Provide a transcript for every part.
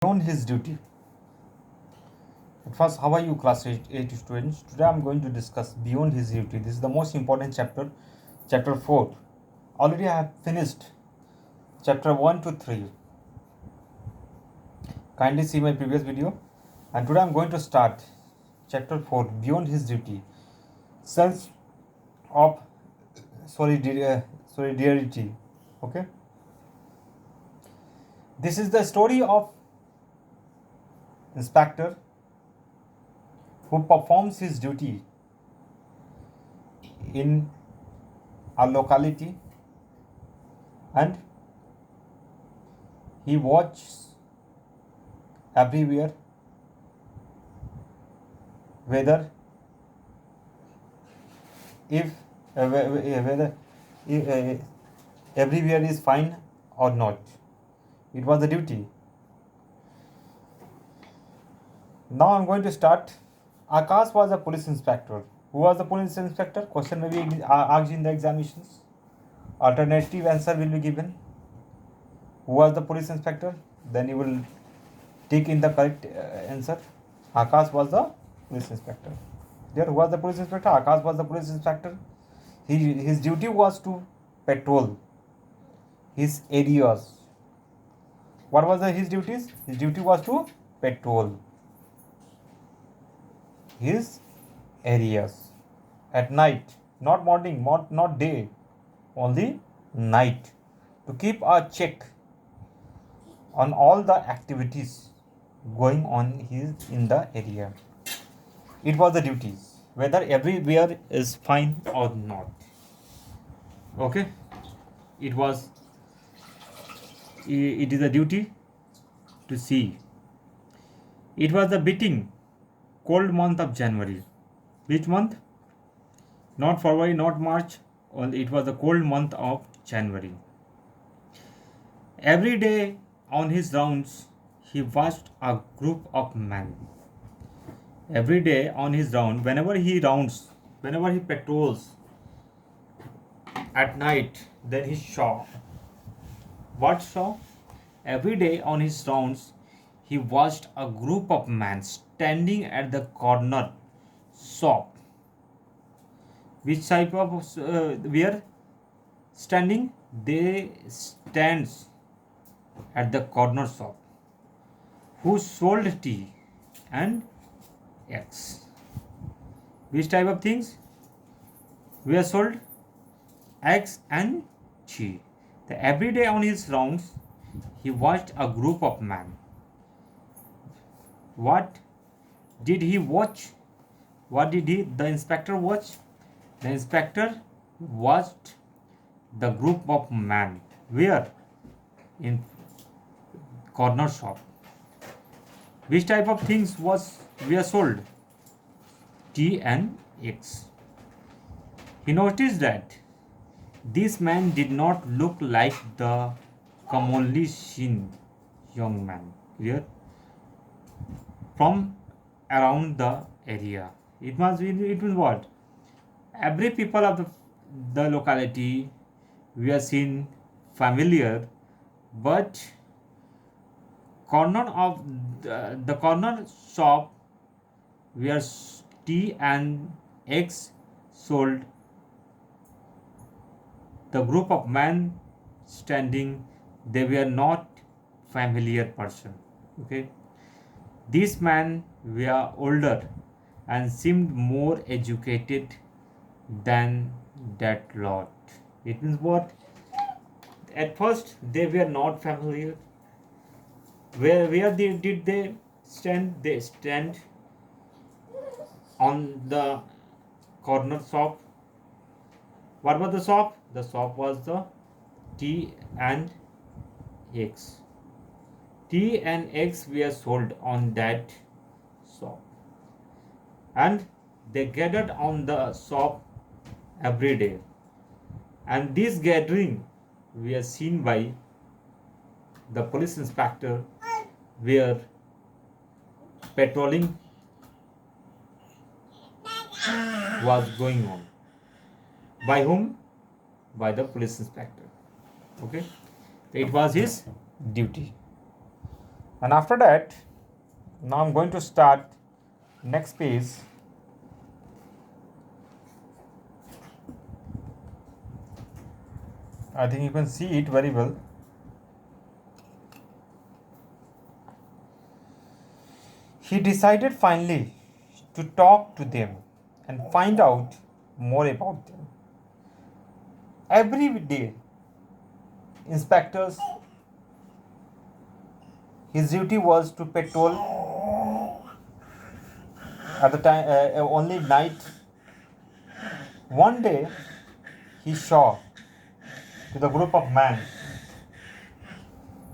On his duty. At first, how are you, class 8 students? Today I'm going to discuss Beyond His Duty. This is the most important chapter, chapter 4. Already I have finished chapter 1 to 3. Kindly see my previous video. And today I'm going to start chapter 4, Beyond His Duty. Sense of solidarity. Okay. This is the story of inspector who performs his duty in a locality, and he watches everywhere whether if whether if, everywhere is fine or not. It was the duty. Now I'm going to start. Akash was a police inspector. Who was the police inspector? Question may be asked in the examinations. Alternative answer will be given. Who was the police inspector? Then you will tick in the correct answer. Akash was the police inspector. There, who was the police inspector? Akash was the police inspector. His duty was to patrol his areas. What was his duties? His duty was to patrol his areas at night, not morning, not day, only night, to keep a check on all the activities going on in the area. It was the duties, whether everywhere is fine or not. Okay, it is a duty to see. It was the beating cold month of January. Which month? Not February, not March. It was the cold month of January. Every day on his rounds, he watched a group of men. Every day on his round, whenever he patrols at night, then he saw. What saw? Every day on his rounds, he watched a group of men standing at the corner shop. Which type of where standing? They stands at the corner shop, who sold tea and eggs. Which type of things were sold? Eggs and tea. Every day on his rounds, he watched a group of men. What did he watch? What did the inspector watch? The inspector watched the group of men. Where? In corner shop. Which type of things were sold? Tea and eggs. He noticed that this man did not look like the commonly seen young man. Clear? From around the area. It means what? Every people of the locality we are seen familiar, but corner of the corner shop where tea and eggs sold, the group of men standing, they were not familiar person. Okay, these men were older and seemed more educated than that lot. It means what? At first they were not familiar. Where did they stand? They stand on the corner shop. What was the shop? The shop was the tea and eggs. Tea and eggs were sold on that shop, and they gathered on the shop every day. And this gathering were seen by the police inspector, where patrolling was going on. By whom? By the police inspector. Okay, it was his duty. And after that, now I'm going to start next page. I think you can see it very well. He decided finally to talk to them and find out more about them. Every day, inspectors, his duty was to patrol at the time only night. One day, he saw to the group of men.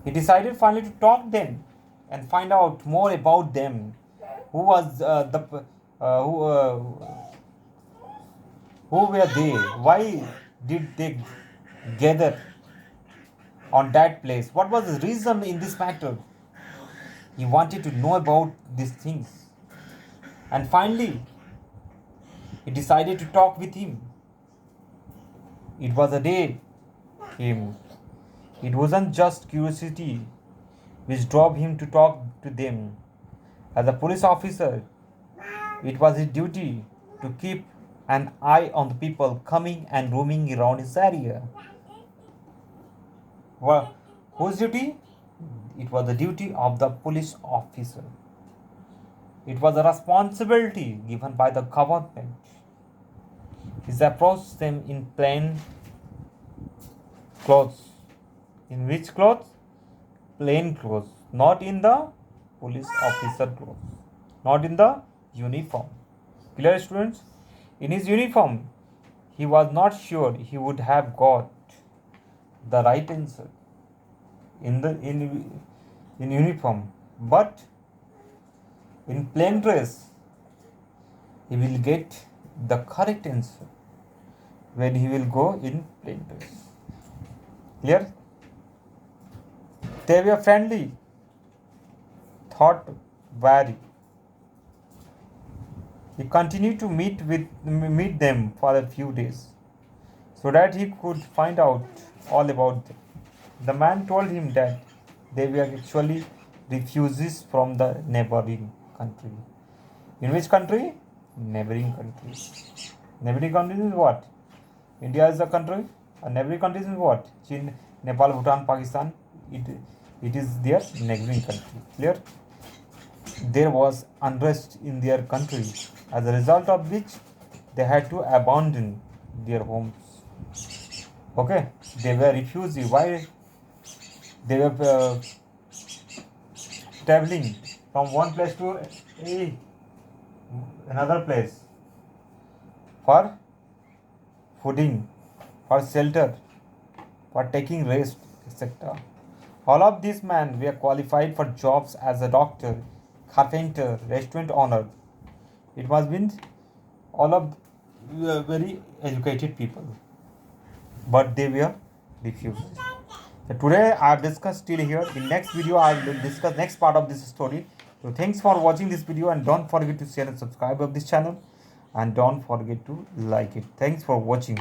He decided finally to talk them and find out more about them. Who was who were they? Why did they gather on that place? What was the reason in this matter? He wanted to know about these things. And finally, he decided to talk with him. It was a day him. It wasn't just curiosity which drove him to talk to them. As a police officer, it was his duty to keep an eye on the people coming and roaming around his area. Well, whose duty? It was the duty of the police officer. It was a responsibility given by the government. He approached them in plain clothes. In which clothes? Plain clothes. Not in the police officer clothes. Not in the uniform. Clear, students? In his uniform, he was not sure he would have got the right answer in uniform, but in plain dress, he will get the correct answer when he will go in plain dress. Clear? They were friendly, thought wary. He continued to meet them for a few days so that he could find out all about them. The man told him that they were actually refugees from the neighboring country. In which country? Neighboring country. Neighboring country is what? India is a country. And neighboring country is what? China, Nepal, Bhutan, Pakistan. It is their neighboring country. Clear? There was unrest in their country, as a result of which they had to abandon their homes. Okay, they were refugees. Why? They were traveling from one place to another place for fooding, for shelter, for taking rest, etc. All of these men were qualified for jobs as a doctor, carpenter, restaurant owner. It must be all of very educated people, but they were refused. So today I have discussed till here. In next video I will discuss next part of this story. So thanks for watching this video, and don't forget to share and subscribe of this channel, and don't forget to like it. Thanks for watching.